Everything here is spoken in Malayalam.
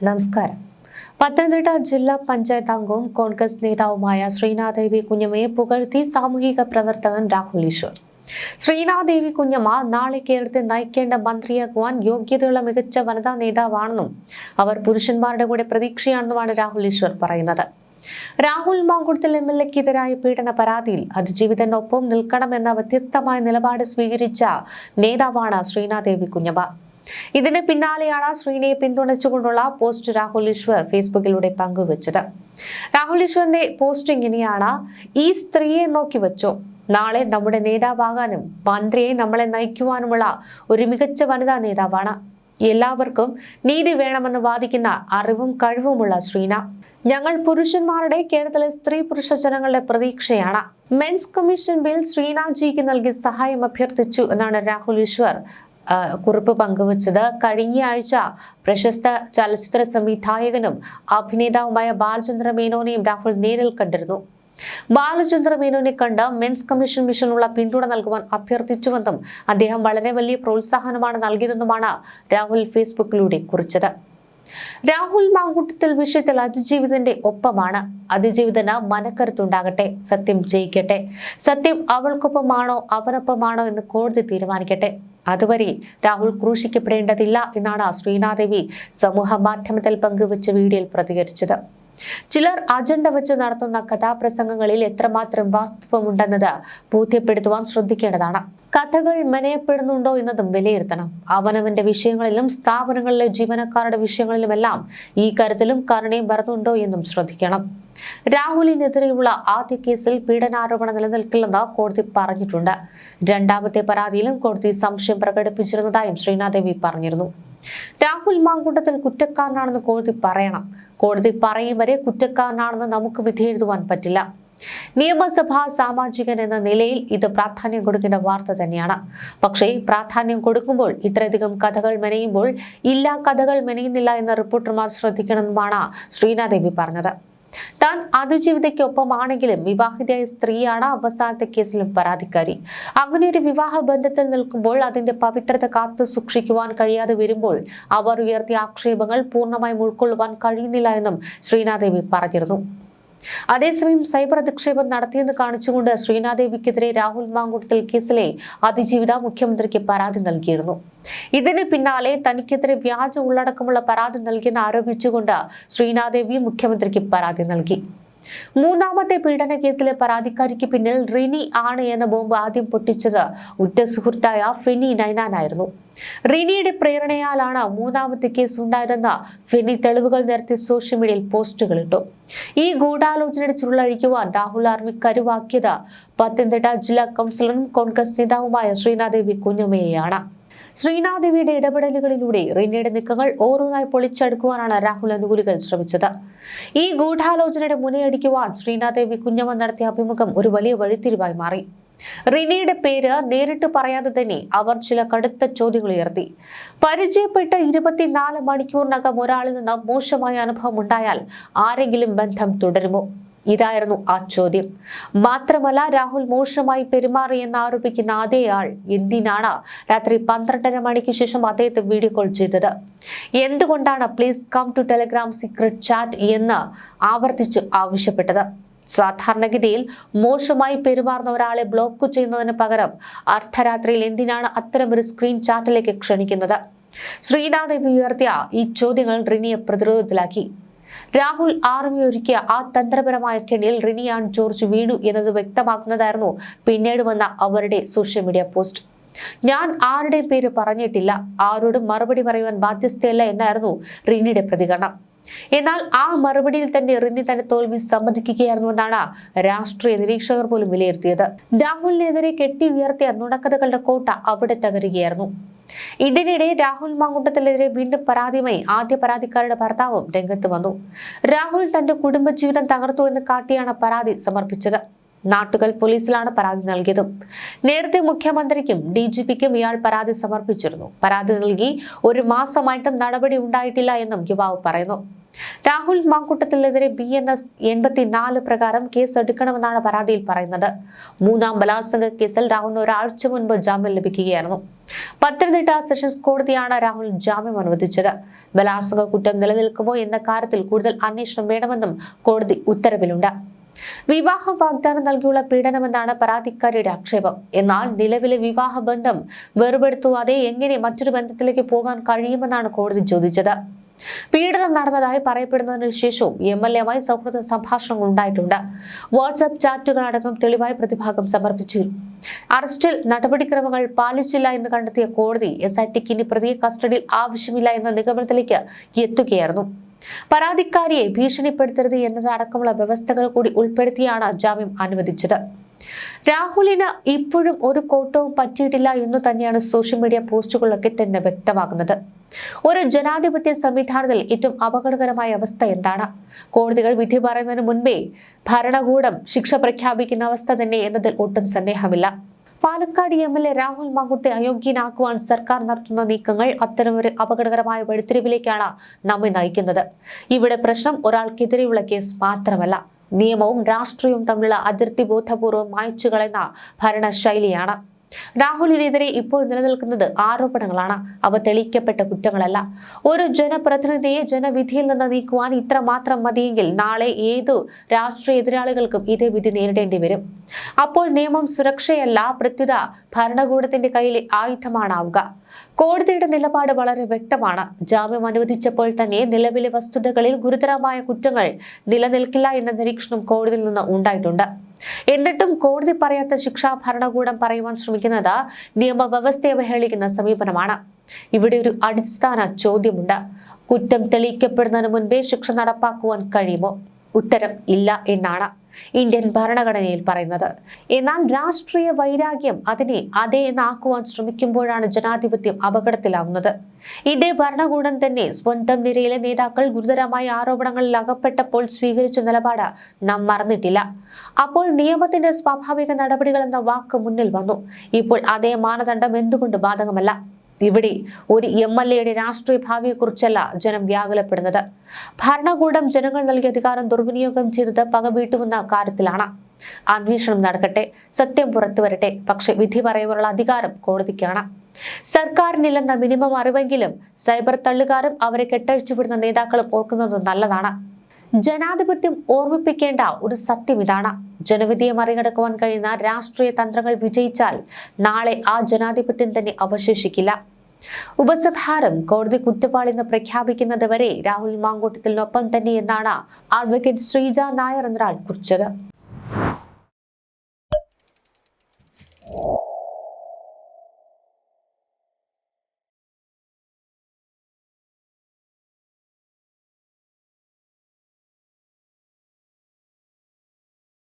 നമസ്കാരം. പത്തനംതിട്ട ജില്ലാ പഞ്ചായത്ത് അംഗവും കോൺഗ്രസ് നേതാവുമായ ശ്രീനാദേവി കുഞ്ഞമ്മയെ പുകഴ്ത്തി സാമൂഹിക പ്രവർത്തകൻ രാഹുൽ ഈശ്വർ. ശ്രീനാദേവി കുഞ്ഞമ്മ നാളെ കേരളത്തെ നയിക്കേണ്ട മന്ത്രിയാകുവാൻ യോഗ്യതയുള്ള മികച്ച വനിതാ നേതാവാണെന്നും അവർ പുരുഷന്മാരുടെ കൂടെ പ്രതീക്ഷയാണെന്നുമാണ് രാഹുൽ ഈശ്വർ പറയുന്നത്. രാഹുൽ മാങ്കുളത്തിൽ MLA-ക്കെതിരായ പീഡന പരാതിയിൽ അതിജീവിതനൊപ്പം നിൽക്കണമെന്ന വ്യത്യസ്തമായ നിലപാട് സ്വീകരിച്ച നേതാവാണ് ശ്രീനാദേവി കുഞ്ഞമ്മ. ഇതിന് പിന്നാലെയാണ് ശ്രീനയെ പിന്തുണച്ചുകൊണ്ടുള്ള പോസ്റ്റ് രാഹുൽ ഈശ്വർ ഫേസ്ബുക്കിലൂടെ പങ്കുവച്ചത്. രാഹുൽ ഈശ്വറിന്റെ പോസ്റ്റ് ഇങ്ങനെയാണ്: ഈ സ്ത്രീയെ നോക്കി വെച്ചോ, നാളെ നമ്മുടെ നേതാവാകാനും മന്ത്രിയെ നമ്മളെ നയിക്കുവാനുമുള്ള ഒരു മികച്ച വനിതാ നേതാവാണ്. എല്ലാവർക്കും നീതി വേണമെന്ന് വാദിക്കുന്ന അറിവും കഴിവുമുള്ള ശ്രീന. ഞങ്ങൾ പുരുഷന്മാരുടെ കേരളത്തിലെ സ്ത്രീ പുരുഷ ജനങ്ങളുടെ പ്രതീക്ഷയാണ്. മെൻസ് കമ്മീഷൻ ബിൽ ശ്രീനാജിക്ക് നൽകി സഹായം അഭ്യർത്ഥിച്ചു എന്നാണ് രാഹുൽ ഈശ്വർ കുറിപ്പ് പങ്കുവച്ചത്. കഴിഞ്ഞ ആഴ്ച പ്രശസ്ത ചലച്ചിത്ര സംവിധായകനും അഭിനേതാവുമായ ബാലചന്ദ്ര മേനോനെയും രാഹുൽ നേരിൽ കണ്ടിരുന്നു. ബാലചന്ദ്ര മേനോനെ കണ്ട് മെൻസ് കമ്മീഷൻ മിഷനുള്ള പിന്തുണ നൽകുവാൻ അഭ്യർത്ഥിച്ചുവെന്നും അദ്ദേഹം വളരെ വലിയ പ്രോത്സാഹനമാണ് നൽകിയതെന്നുമാണ് രാഹുൽ ഫേസ്ബുക്കിലൂടെ കുറിച്ചത്. രാഹുൽ മാങ്കുട്ടത്തിൽ വിഷയത്തിൽ അതിജീവിതന്റെ ഒപ്പമാണ്. അതിജീവിതന് മനക്കരുത്തുണ്ടാകട്ടെ, സത്യം ജയിക്കട്ടെ. സത്യം അവൾക്കൊപ്പമാണോ അവനൊപ്പമാണോ എന്ന് കോടതി തീരുമാനിക്കട്ടെ. അതുവരെ രാഹുൽ ക്രൂശിക്കപ്പെടേണ്ടതില്ല എന്നാണ് ശ്രീനാദേവി സമൂഹ മാധ്യമത്തിൽ പങ്കുവച്ച വീഡിയോയിൽ പ്രതികരിച്ചത്. ചിലർ അജണ്ട വെച്ച് നടത്തുന്ന കഥാപ്രസംഗങ്ങളിൽ എത്രമാത്രം വാസ്തവമുണ്ടെന്നത് ബോധ്യപ്പെടുത്തുവാൻ ശ്രദ്ധിക്കേണ്ടതാണ്. കഥകൾ മെനയപ്പെടുന്നുണ്ടോ എന്നതും വിലയിരുത്തണം. അവനവന്റെ വിഷയങ്ങളിലും സ്ഥാപനങ്ങളിലെ ജീവനക്കാരുടെ വിഷയങ്ങളിലുമെല്ലാം ഈ കാര്യത്തിലും കരുണയും വരുന്നുണ്ടോ എന്നും ശ്രദ്ധിക്കണം. രാഹുലിനെതിരെയുള്ള ആദ്യ കേസിൽ പീഡനാരോപണം നിലനിൽക്കില്ലെന്ന് കോടതി പറഞ്ഞിട്ടുണ്ട്. രണ്ടാമത്തെ പരാതിയിലും കോടതി സംശയം പ്രകടിപ്പിച്ചിരുന്നതായും ശ്രീനാദേവി പറഞ്ഞിരുന്നു. രാഹുൽ മാങ്കുട്ടത്തിൽ കുറ്റക്കാരനാണെന്ന് കോടതി പറയണം. കോടതി പറയും വരെ കുറ്റക്കാരനാണെന്ന് നമുക്ക് വിധിയെഴുതുവാൻ പറ്റില്ല. നിയമസഭാ സാമാജികൻ എന്ന നിലയിൽ ഇത് പ്രാധാന്യം കൊടുക്കേണ്ട വാർത്ത തന്നെയാണ്. പക്ഷേ പ്രാധാന്യം കൊടുക്കുമ്പോൾ ഇത്രയധികം കഥകൾ മെനയുമ്പോൾ കഥകൾ മെനയുന്നില്ല എന്ന റിപ്പോർട്ടർമാർ ശ്രദ്ധിക്കണമെന്നാണ് ശ്രീനാദേവി പറഞ്ഞത്. താൻ അതിജീവിതയ്ക്കൊപ്പമാണെങ്കിലും വിവാഹിതയായ സ്ത്രീയാണ് അവസാനത്തെ കേസിലും പരാതിക്കാരി. അങ്ങനെ ഒരു വിവാഹ ബന്ധത്തിൽ നിൽക്കുമ്പോൾ അതിന്റെ പവിത്രത കാത്തു സൂക്ഷിക്കുവാൻ കഴിയാതെ വരുമ്പോൾ അവർ ഉയർത്തിയ ആക്ഷേപങ്ങൾ പൂർണ്ണമായും ഉൾക്കൊള്ളുവാൻ കഴിയുന്നില്ല എന്നും ശ്രീനാദേവി പറഞ്ഞിരുന്നു. അതേസമയം സൈബർ അധിക്ഷേപം നടത്തിയെന്ന് കാണിച്ചുകൊണ്ട് ശ്രീനാദേവിക്കെതിരെ രാഹുൽ മാങ്കുട്ടത്തിൽ കേസിലെ അതിജീവിത മുഖ്യമന്ത്രിക്ക് പരാതി നൽകിയിരുന്നു. ഇതിന് പിന്നാലെ തനിക്കെതിരെ വ്യാജ ഉള്ളടക്കമുള്ള പരാതി നൽകിയെന്ന് ആരോപിച്ചുകൊണ്ട് ശ്രീനാദേവി മുഖ്യമന്ത്രിക്ക് പരാതി നൽകി. മൂന്നാമത്തെ പീഡന കേസിലെ പരാതിക്കാരിക്ക് പിന്നിൽ റിനി ആണ് എന്ന ബോംബ് ആദ്യം പൊട്ടിച്ചത് ഉറ്റ സുഹൃത്തായ ഫെനി നൈനാനായിരുന്നു. റിനിയുടെ പ്രേരണയാലാണ് മൂന്നാമത്തെ കേസ് ഉണ്ടായതെന്ന് ഫെനി തെളിവുകൾ നിരത്തി സോഷ്യൽ മീഡിയയിൽ പോസ്റ്റുകൾ ഇട്ടു. ഈ ഗൂഢാലോചനയുടെ ചുരുളഴിക്കുവാൻ രാഹുൽ ആർമി കരുവാക്കിയത് പത്തനംതിട്ട ജില്ലാ കൗൺസിലറും കോൺഗ്രസ് നേതാവുമായ ശ്രീനാദേവി കുഞ്ഞമ്മയെയാണ്. ശ്രീനാദേവിയുടെ ഇടപെടലുകളിലൂടെ റിനിയുടെ നീക്കങ്ങൾ ഓരോന്നായി പൊളിച്ചെടുക്കുവാനാണ് രാഹുൽ അനുകൂലികൾ ശ്രമിച്ചത്. ഈ ഗൂഢാലോചനയുടെ മുനയടിക്കുവാൻ ശ്രീനാദേവി കുഞ്ഞമ്മ നടത്തിയ അഭിമുഖം ഒരു വലിയ വഴിത്തിരിവായി മാറി. റിനിയുടെ പേര് നേരിട്ട് പറയാതെ തന്നെ അവർ ചില കടുത്ത ചോദ്യങ്ങൾ ഉയർത്തി. പരിചയപ്പെട്ട് 24 മണിക്കൂറിനകം ഒരാളിൽ നിന്ന് മോശമായ അനുഭവം ഉണ്ടായാൽ ആരെങ്കിലും ബന്ധം തുടരുമോ? ഇതായിരുന്നു ആ ചോദ്യം. മാത്രമല്ല, രാഹുൽ മോശമായി പെരുമാറിയെന്ന് ആരോപിക്കുന്ന അതേ ആൾ എന്തിനാണ് രാത്രി 12:30 മണിക്ക് ശേഷം അദ്ദേഹത്തെ വീഡിയോ കോൾ ചെയ്തത്? എന്തുകൊണ്ടാണ് please come to Telegram secret chat എന്ന് ആവർത്തിച്ച് ആവശ്യപ്പെട്ടത്? സാധാരണഗതിയിൽ മോശമായി പെരുമാറുന്ന ഒരാളെ ബ്ലോക്ക് ചെയ്യുന്നതിന് പകരം അർദ്ധരാത്രിയിൽ എന്തിനാണ് അത്തരമൊരു സ്ക്രീൻ ചാറ്റിലേക്ക് ക്ഷണിക്കുന്നത്? ശ്രീനാദേവി ഉയർത്തിയ ഈ ചോദ്യങ്ങൾ റിനിയെ പ്രതിരോധത്തിലാക്കി. രാഹുൽ ആർമി ഒരുക്കിയ ആ തന്ത്രപരമായ കെണിയിൽ റിനി ആൻഡ് ജോർജ് വീണു എന്നത് വ്യക്തമാക്കുന്നതായിരുന്നു പിന്നീട് വന്ന അവരുടെ സോഷ്യൽ മീഡിയ പോസ്റ്റ്. ഞാൻ ആരുടെയും പേര് പറഞ്ഞിട്ടില്ല, ആരോടും മറുപടി പറയുവാൻ ബാധ്യസ്ഥയല്ല എന്നായിരുന്നു റിനിയുടെ പ്രതികരണം. എന്നാൽ ആ മറുപടിയിൽ തന്നെ റിനി തന്റെ തോൽവി സമ്മതിക്കുകയായിരുന്നുവെന്നാണ് രാഷ്ട്രീയ നിരീക്ഷകർ പോലും വിലയിരുത്തിയത്. രാഹുലിനെതിരെ കെട്ടി ഉയർത്തിയ നുണക്കഥകളുടെ കോട്ട അവിടെ തകരുകയായിരുന്നു. ഇതിനിടെ രാഹുൽ മാങ്കുട്ടത്തിനെതിരെ വീണ്ടും പരാതിയുമായി ആദ്യ പരാതിക്കാരുടെ ഭർത്താവും രംഗത്ത് വന്നു. രാഹുൽ തന്റെ കുടുംബജീവിതം തകർത്തു എന്ന് കാട്ടിയാണ് പരാതി സമർപ്പിച്ചത്. നാട്ടുകൽ പോലീസിലാണ് പരാതി നൽകിയതും. നേരത്തെ മുഖ്യമന്ത്രിക്കും DGPക്കും ഇയാൾ പരാതി സമർപ്പിച്ചിരുന്നു. പരാതി നൽകി 1 മാസമായിട്ടും നടപടി ഉണ്ടായിട്ടില്ല എന്നും യുവാവ് പറയുന്നു. രാഹുൽ മാങ്കൂട്ടത്തിനെതിരെ BNS 84 പ്രകാരം കേസ് എടുക്കണമെന്നാണ് പരാതിയിൽ പറയുന്നത്. 3ാം ബലാത്സംഗ കേസിൽ രാഹുലിന് ഒരാഴ്ച മുൻപ് ജാമ്യം ലഭിക്കുകയായിരുന്നു. പത്തനംതിട്ട സെഷൻസ് കോടതിയാണ് രാഹുൽ ജാമ്യം അനുവദിച്ചത്. ബലാത്സംഗ കുറ്റം നിലനിൽക്കുമോ എന്ന കാര്യത്തിൽ കൂടുതൽ അന്വേഷണം വേണമെന്നും കോടതി ഉത്തരവിലുണ്ട്. വിവാഹ വാഗ്ദാനം നൽകിയുള്ള പീഡനമെന്നാണ് പരാതിക്കാരിയുടെ ആക്ഷേപം. എന്നാൽ നിലവിലെ വിവാഹ ബന്ധം വേർപെടുത്തുവാതെ എങ്ങനെ മറ്റൊരു ബന്ധത്തിലേക്ക് പോകാൻ കഴിയുമെന്നാണ് കോടതി ചോദിച്ചത്. പീഡനം നടന്നതായി പറയപ്പെടുന്നതിന് ശേഷവും MLAയുമായി സൗഹൃദ സംഭാഷണങ്ങൾ ഉണ്ടായിട്ടുണ്ട്. വാട്സ്ആപ്പ് ചാറ്റുകളടക്കം തെളിവായി പ്രതിഭാഗം സമർപ്പിച്ചു. അറസ്റ്റിൽ നടപടിക്രമങ്ങൾ പാലിച്ചില്ല എന്ന് കണ്ടെത്തിയ കോടതി SITക്ക് ഇനി പ്രതിയെ കസ്റ്റഡിയിൽ ആവശ്യമില്ല എന്ന നിഗമനത്തിലേക്ക് എത്തുകയായിരുന്നു. പരാതിക്കാരിയെ ഭീഷണിപ്പെടുത്തരുത് എന്നതടക്കമുള്ള വ്യവസ്ഥകൾ കൂടി ഉൾപ്പെടുത്തിയാണ് ജാമ്യം അനുവദിച്ചത്. രാഹുലിന് ഇപ്പോഴും ഒരു കോട്ടവും പറ്റിയിട്ടില്ല എന്ന് തന്നെയാണ് സോഷ്യൽ മീഡിയ പോസ്റ്റുകളിലൊക്കെ തന്നെ വ്യക്തമാകുന്നത്. ഒരു ജനാധിപത്യ സംവിധാനത്തിൽ ഏറ്റവും അപകടകരമായ അവസ്ഥ എന്താണ്? കോടതികൾ വിധി പറയുന്നതിന് മുൻപേ ഭരണകൂടം ശിക്ഷ പ്രഖ്യാപിക്കുന്ന അവസ്ഥ തന്നെ എന്നതിൽ ഒട്ടും സന്ദേഹമില്ല. പാലക്കാട് MLA രാഹുൽ മാങ്കൂട്ടത്തെ അയോഗ്യനാക്കുവാൻ സർക്കാർ നടത്തുന്ന നീക്കങ്ങൾ അത്തരമൊരു അപകടകരമായ വഴിത്തിരിവിലേക്കാണ് നമ്മെ നയിക്കുന്നത്. ഇവിടെ പ്രശ്നം ഒരാൾക്കെതിരെയുള്ള കേസ് മാത്രമല്ല, നിയമവും രാഷ്ട്രീയവും തമ്മിലുള്ള അതിർത്തി ബോധപൂർവം മായ്ച്ചു കളയുന്ന ഭരണശൈലിയാണ്. രാഹുലിനെതിരെ ഇപ്പോൾ നിലനിൽക്കുന്നത് ആരോപണങ്ങളാണ്. അവ തെളിയിക്കപ്പെട്ട കുറ്റങ്ങളല്ല. ഒരു ജനപ്രതിനിധിയെ ജനവിധിയിൽ നിന്ന് നീക്കുവാൻ ഇത്ര മാത്രം മതിയെങ്കിൽ നാളെ ഏതു രാഷ്ട്രീയ എതിരാളികൾക്കും ഇതേ വിധി നേരിടേണ്ടി വരും. അപ്പോൾ നിയമം സുരക്ഷയല്ല, പ്രത്യുത ഭരണകൂടത്തിന്റെ കയ്യിലെ ആയുധമാണാവുക. കോടതിയുടെ നിലപാട് വളരെ വ്യക്തമാണ്. ജാമ്യം അനുവദിച്ചപ്പോൾ തന്നെ നിലവിലെ വസ്തുതകളിൽ ഗുരുതരമായ കുറ്റങ്ങൾ നിലനിൽക്കില്ല എന്ന നിരീക്ഷണം കോടതിയിൽ നിന്ന് ഉണ്ടായിട്ടുണ്ട്. എന്നിട്ടും കോടതി പറയാത്ത ശിക്ഷ ഭരണകൂടം പറയുവാൻ ശ്രമിക്കുന്നത് നിയമവ്യവസ്ഥയെ അവഹേളിക്കുന്ന സമീപനമാണ്. ഇവിടെ ഒരു അടിസ്ഥാന ചോദ്യമുണ്ട്. കുറ്റം തെളിയിക്കപ്പെടുന്നതിന് മുൻപേ ശിക്ഷ നടപ്പാക്കുവാൻ കഴിയുമോ? ഉത്തരം ഇല്ല എന്നാണ് ഇന്ത്യൻ ഭരണഘടനയിൽ പറയുന്നത്. എന്നാൽ രാഷ്ട്രീയ വൈരാഗ്യം അതിനെ അതേ എന്നാക്കുവാൻ ശ്രമിക്കുമ്പോഴാണ് ജനാധിപത്യം അപകടത്തിലാകുന്നത്. ഇതേ ഭരണകൂടം തന്നെ സ്വന്തം നിരയിലെ നേതാക്കൾ ഗുരുതരമായ ആരോപണങ്ങളിൽ അകപ്പെട്ടപ്പോൾ സ്വീകരിച്ച നിലപാട് നാം മറന്നിട്ടില്ല. അപ്പോൾ നിയമത്തിന്റെ സ്വാഭാവിക നടപടികൾ എന്ന വാക്ക് മുന്നിൽ വന്നു. ഇപ്പോൾ അതേ മാനദണ്ഡം എന്തുകൊണ്ട് ബാധകമല്ല? ഇവിടെ ഒരു MLAയുടെ രാഷ്ട്രീയ ഭാവിയെക്കുറിച്ചല്ല ജനം വ്യാകുലപ്പെടുന്നത്. ഭരണകൂടം ജനങ്ങൾ നൽകിയ അധികാരം ദുർവിനിയോഗം ചെയ്തത് പകവീട്ടുമെന്ന കാര്യത്തിലാണ്. അന്വേഷണം നടക്കട്ടെ, സത്യം പുറത്തു വരട്ടെ. പക്ഷെ വിധി പറയുവാനുള്ള അധികാരം കോടതിക്കാണ്. സർക്കാരിനില്ലെന്ന മിനിമം അറിവെങ്കിലും സൈബർ തള്ളുകാരും അവരെ കെട്ടഴിച്ചുവിടുന്ന നേതാക്കളും ഓർക്കുന്നത് നല്ലതാണ്. ജനാധിപത്യം ഓർമ്മിപ്പിക്കേണ്ട ഒരു സത്യം ഇതാണ്. ജനവിധിയെ മറികടക്കുവാൻ കഴിയുന്ന രാഷ്ട്രീയ തന്ത്രങ്ങൾ വിജയിച്ചാൽ നാളെ ആ ജനാധിപത്യം തന്നെ അവശേഷിക്കില്ല. ഉപസംഹാരം കോടതി കുറ്റവാളിയെന്ന് പ്രഖ്യാപിക്കുന്നത് വരെ രാഹുൽ മാങ്കൂട്ടത്തിനൊപ്പം തന്നെ എന്നാണ് അഡ്വക്കേറ്റ് ശ്രീജ നായർ എന്നയാൾ കുറിച്ചത്.